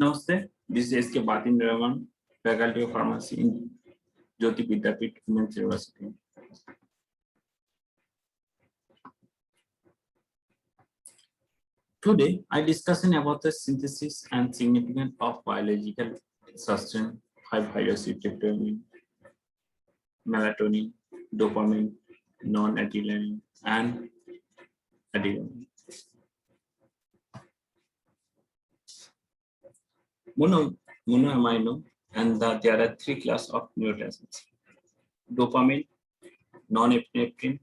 Namaste. This is S.K. Batin Raman, Faculty of Pharmacy in Jyoti Vidyapeeth Women's University. Today, I discussing about the synthesis and significance of biological substance 5-hydroxytryptamine, melatonin, dopamine, non-adrenaline, and adrenaline. Monoamino, and there are three classes of neurotransmitters: dopamine, non-epinephrine,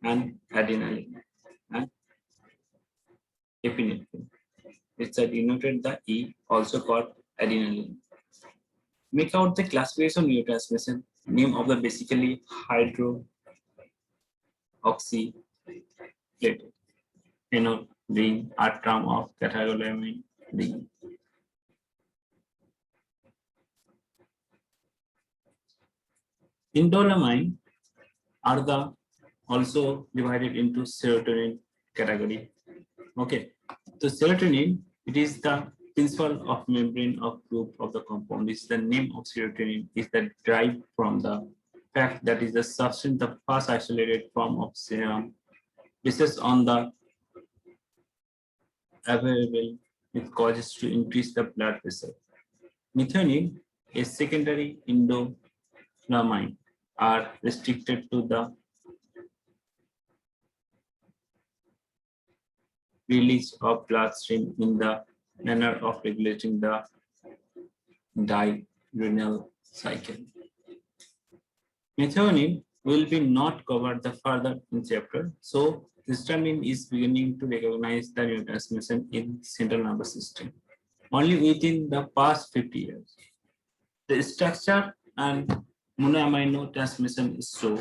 and adrenaline, and epinephrine. It's denoted the E, also called adrenaline. Make out the classification of neurotransmission. Name of the basically hydroxylated phenol ring, art term of catecholamine ring. Indolamine are the also divided into serotonin category. Okay, so serotonin, it is the principle of membrane of group of the compound. Is the name of serotonin is that derived from the fact that is the substance, the first isolated form of serum. This is on the available, it causes to increase the blood pressure. Methionine, a secondary indolamine, are restricted to the release of bloodstream in the manner of regulating the diurnal cycle. Methionine will be not covered the further in chapter, so histamine is beginning to recognize the neurotransmission in central nervous system only within the past 50 years. The structure and monoamino transmission is so.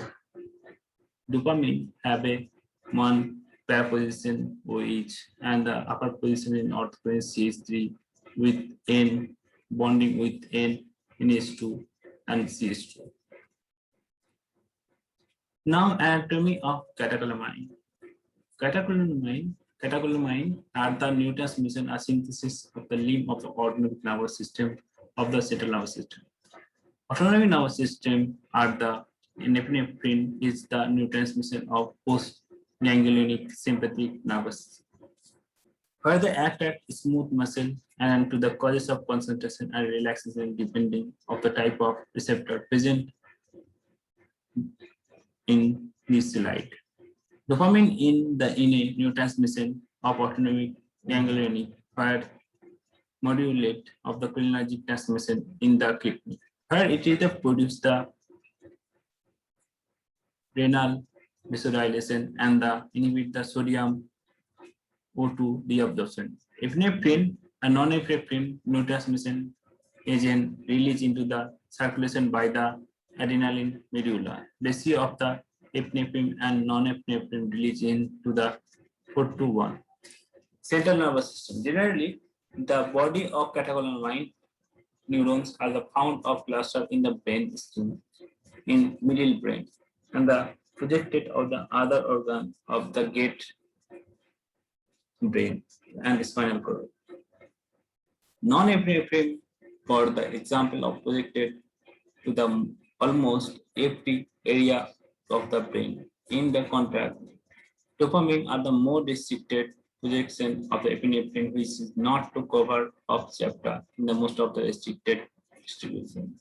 Dopamine have a one pair position OH and the upper position in orthogonal CH3 with N bonding with N NH2 and CH2. Now anatomy of catecholamine. Catecholamine are the neurotransmission or synthesis of the limb of the autonomic nervous system of the central nervous system. Autonomic nervous system are the epinephrine is the neurotransmission of post-ganglionic sympathetic nervous, where they act at smooth muscle and to the causes of concentration and relaxation depending of the type of receptor present in this slide. Dopamine in the innate neurotransmission of autonomic ganglionic, where modulate of the cholinergic transmission in the kidney, where it is produce the renal vasodilation and the inhibit the sodium O2 deabsorption. Epinephrine and non-epinephrine neurotransmission agent released into the circulation by the adrenaline medulla. Ratio of the epinephrine and non-epinephrine released into the 4:1. Central nervous system. Generally, the body of catecholamine neurons are the found of cluster in the brain stem in middle brain and the projected of the other organ of the gate brain and spinal cord. Non-epinephrine, for the example of projected to the almost every area of the brain. In the contrast, dopamine are the more restricted projection of the epinephrine, which is not to cover up chapter in the most of the restricted distribution.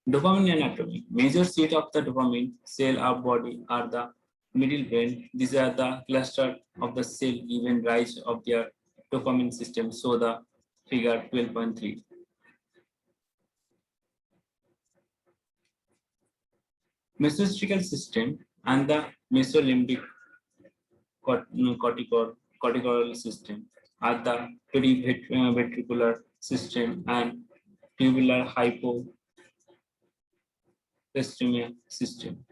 Dopamine anatomy. Major seat of the dopamine cell of body are the middle brain. These are the cluster of the cell given rise of their dopamine system. So the figure 12.3. Mesostrical system and the mesolimbic cortical system are the periventricular system and tubular hypoplastic system.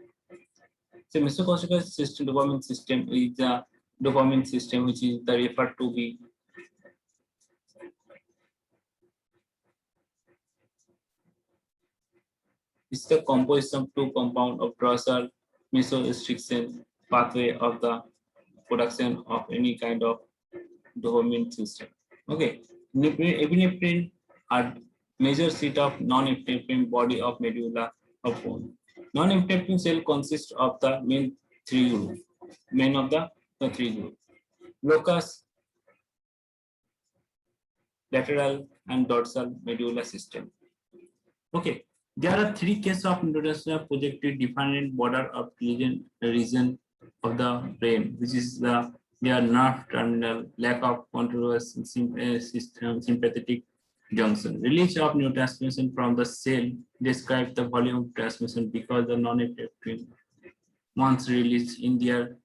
So mesocortical system, dopamine system is the dopamine system which is the referred to be is the composition of two compound of dorsal mesorestriction pathway of the production of any kind of dopamine system. Okay, epinephrine are major seat of non-epinephrine body of medulla of bone. Non-epinephrine cell consists of the main three group. Main of the three group. Locus, lateral, and dorsal medulla system. Okay, there are three cases of introduction projected different border of region of the brain, which is their nerve terminal, lack of continuous sympathetic junction. Release of neurotransmission from the cell describe the volume of transmission because the non-epinephrine once released in their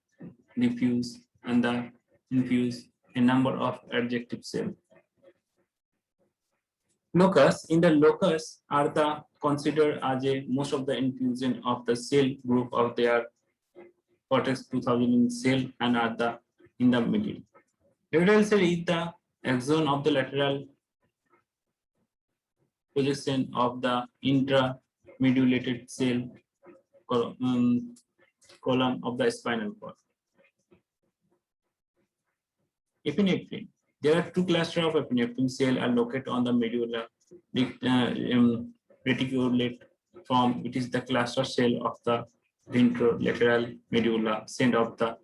diffuse and the infuse a number of adjective cells. Locus in the locus are the considered as a most of the infusion of the cell group of their cortex 2000 in cell and are the in the middle. Lateral cell is the axon of the lateral projection of the intramedullated cell column of the spinal cord. Epinephrine. There are two clusters of epinephrine cells are located on the medulla reticulate form. It is the cluster cell of the ventrolateral medulla, center of the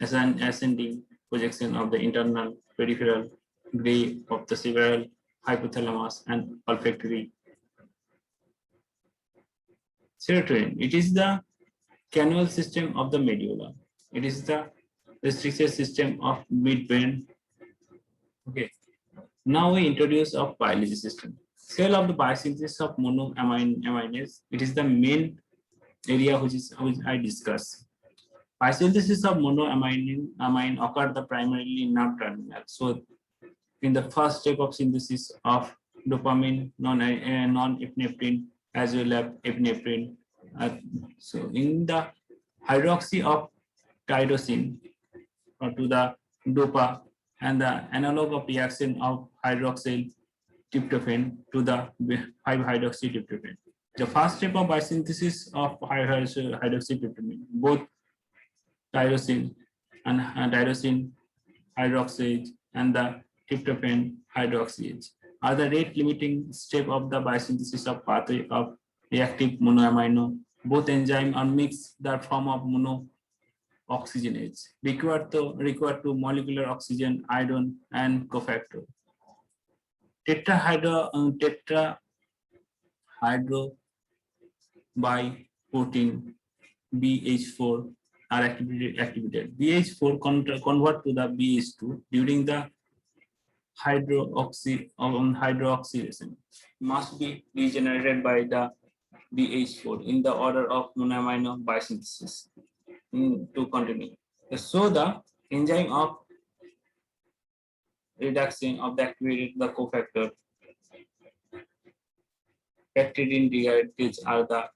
ascending projection of the internal peripheral gray of the cerebral hypothalamus and olfactory. Serotonin. It is the canal system of the medulla. It is the restricted system of midbrain. Okay. Now we introduce of biology system. Cell of the biosynthesis of monoamines. It is the main area which I discuss. Biosynthesis of monoamine occur the primarily in nerve terminal. So in the first step of synthesis of dopamine, non-epinephrine as well as epinephrine. So in the hydroxy of tyrosine to the dopa and the analog of reaction of hydroxyl tryptophan to the 5-hydroxytryptophan. The first step of biosynthesis of hydroxytryptophan, both tyrosine and tyrosine hydroxylase and the tryptophan hydroxylase are the rate limiting step of the biosynthesis of pathway of reactive monoamino. Both enzymes are mixed that form of monooxygenase required to molecular oxygen, iodine, and cofactor. Tetrahydrobiprotein BH4 are activated. BH4 convert to the BH2 during the hydroxylation must be regenerated by the BH4 in the order of monoamino biosynthesis to continue. So the enzyme of reduction of the activated the cofactor peptidine dehydratase are the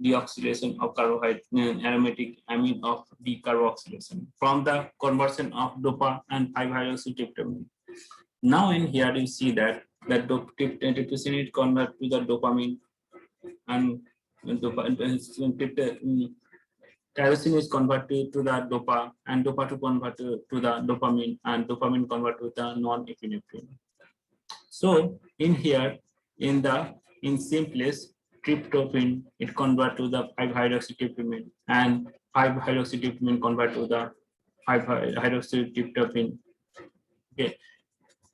deoxylation of carbohydrate aromatic amine of decarboxylation from the conversion of dopa and 5-hydroxytryptamine. Now in here you see that tryptophan is converted to the dopamine and tyrosine is converted to the dopa and dopa to convert to the dopamine and dopamine convert to the non-epinephrine. So in here in simplest tryptophan it convert to the 5-hydroxytryptamine and 5-hydroxytryptamine convert to the 5-hydroxytryptophan. Okay.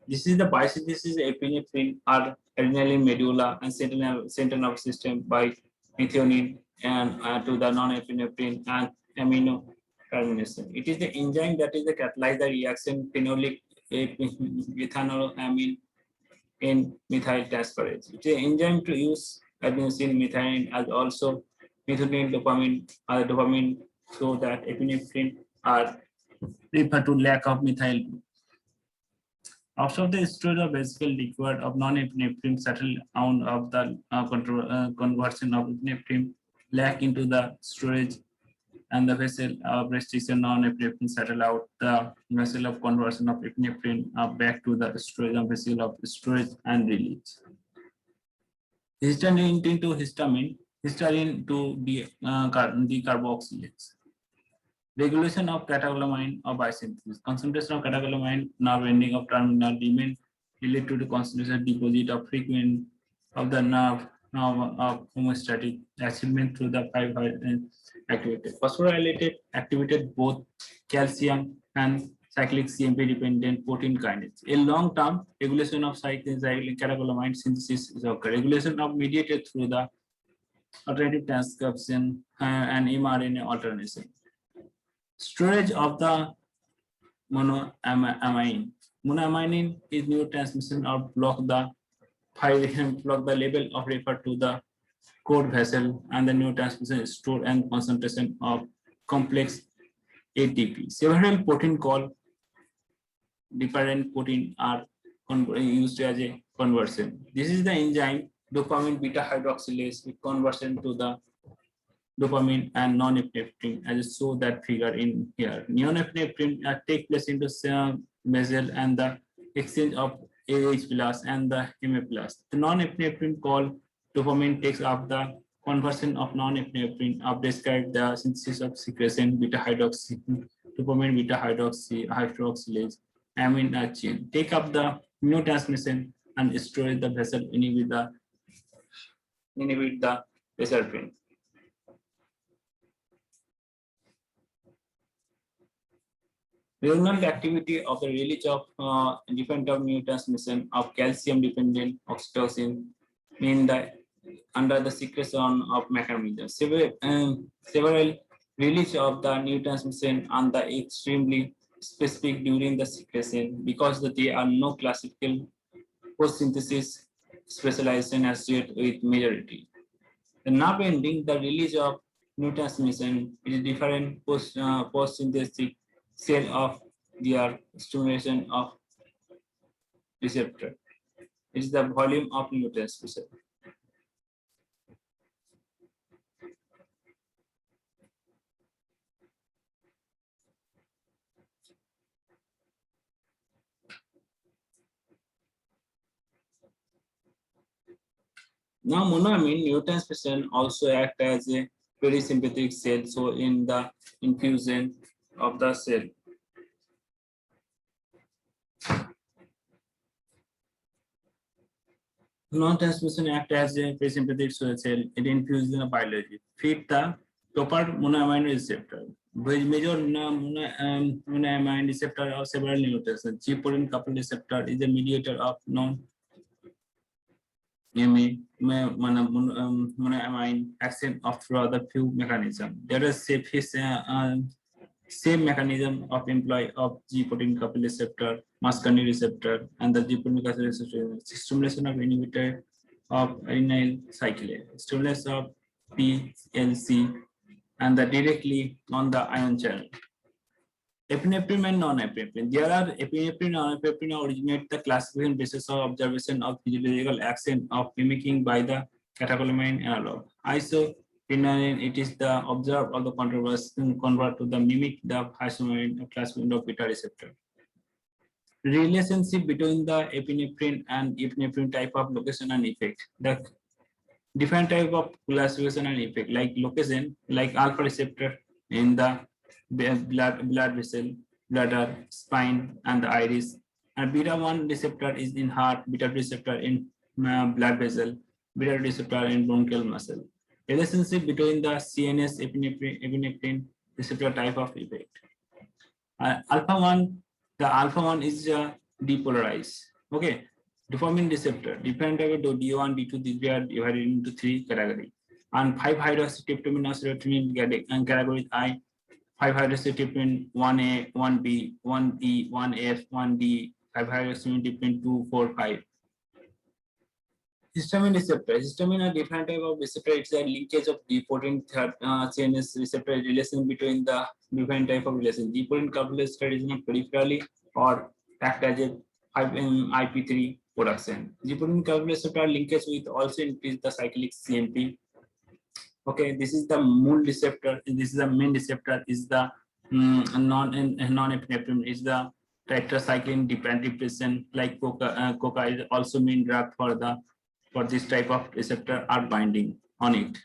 This is the biosynthesis epinephrine are originally medulla and central nervous system by methionine and to the non-epinephrine and amino termination. It is the enzyme that is the catalyze the reaction phenolic ethanolamine in methyl transferase. It is an enzyme to use adenosine methionine as also methionine dopamine or dopamine so that epinephrine are referred to lack of methyl group. After the storage of basically liquid of non-epinephrine settle out of the conversion of epinephrine lack into the storage and the vessel of restriction non-epinephrine settle out the vessel of conversion of epinephrine back to the storage and vessel of storage and release. Histamine into histamine to decarboxylase. Regulation of catecholamine or biosynthesis. Concentration of catecholamine nerve ending of terminal remain related to the concentration deposit of frequent of the nerve of homeostatic achievement through the 5 activated. Phosphorylated activated both calcium and cyclic CMP dependent protein kinase. A long-term regulation of cyclic catecholamine synthesis is occurred. Regulation of mediated through the alternative transcription and mRNA alternation. Storage of the monoamine. Monoamine is neurotransmission or block the level of refer to the cord vessel and the neurotransmission store and concentration of complex ATP. Several protein called different protein are used as a conversion. This is the enzyme dopamine beta hydroxylase with conversion to the dopamine and non-epinephrine, as I show that figure in here. Non-epinephrine take place into basal and the exchange of AH plus and the MA plus. The non-epinephrine called dopamine takes up the conversion of non-epinephrine of describe the synthesis of secretion beta hydroxy, dopamine beta hydroxylase, amine chain. Take up the neurotransmission and store the vessel inhibit the reserpine. Renal activity of the release of different of neurotransmission of calcium-dependent oxytocin mean that under the secretion of mechanism. Several release of the neurotransmission and the extremely specific during the secretion because there are no classical post-synthesis specialization associated with majority. The nerve ending, the release of neurotransmission is different post-synthetic cell of their stimulation of receptor. It is the volume of neurotransmission. Now, monoamine neurotransmission also act as a perisympathetic cell, so in the infusion of the cell. Non-transmission act as a perisympathetic cell. It infuses the biology. Feed the proper monoamine receptor. Which major monoamine receptor of several neurotransmitters. G-protein coupled receptor is a mediator of monoamine action of through the few mechanism. There is same mechanism of employ of G-protein coupled receptor, muscarinic receptor, and the G-protein coupled receptor. Stimulation of inhibitor of arenyl cyclase, stimulation of PLC, and the directly on the ion channel. Epinephrine and non-epinephrine. There are epinephrine and non-epinephrine originate the classification basis of observation of physiological action of mimicking by the catecholamine analog. Isoprenylene, it is the observed of the convert to the mimic the isomerine classification of beta receptor. Relationship between the epinephrine and epinephrine type of location and effect. The different type of classification and effect, like location, like alpha receptor in the blood vessel, bladder, spine, and the iris. And beta 1 receptor is in heart, beta 2 receptor in blood vessel, beta 2 receptor in bronchial muscle. Relationship between the CNS epinephrine receptor type of effect. Alpha 1, the alpha 1 is depolarized. Okay, dopamine receptor, different type of D1, D2, these are divided into 3 categories. And 5-hydroxytryptamine or serotonin and category I. 5-hydroxytryptamine 1A, 1B, 1E, 1F, 1D, 5-hydroxytryptamine 2, 4, 5. Histamine receptor. Histamine are different type of receptor. It's a linkage of D14 CNS receptor relation between the different type of relation. D14 coupled receptor is not peripherally or act as a IP3 production. D14 coupled receptor linkage with also increase the cyclic CMP. Okay, this is the moon receptor. This is the main receptor. Is the non-epinephrine is the tetracycline dependent depression, like coca is also main drug for this type of receptor are binding on it.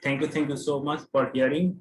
Thank you so much for hearing.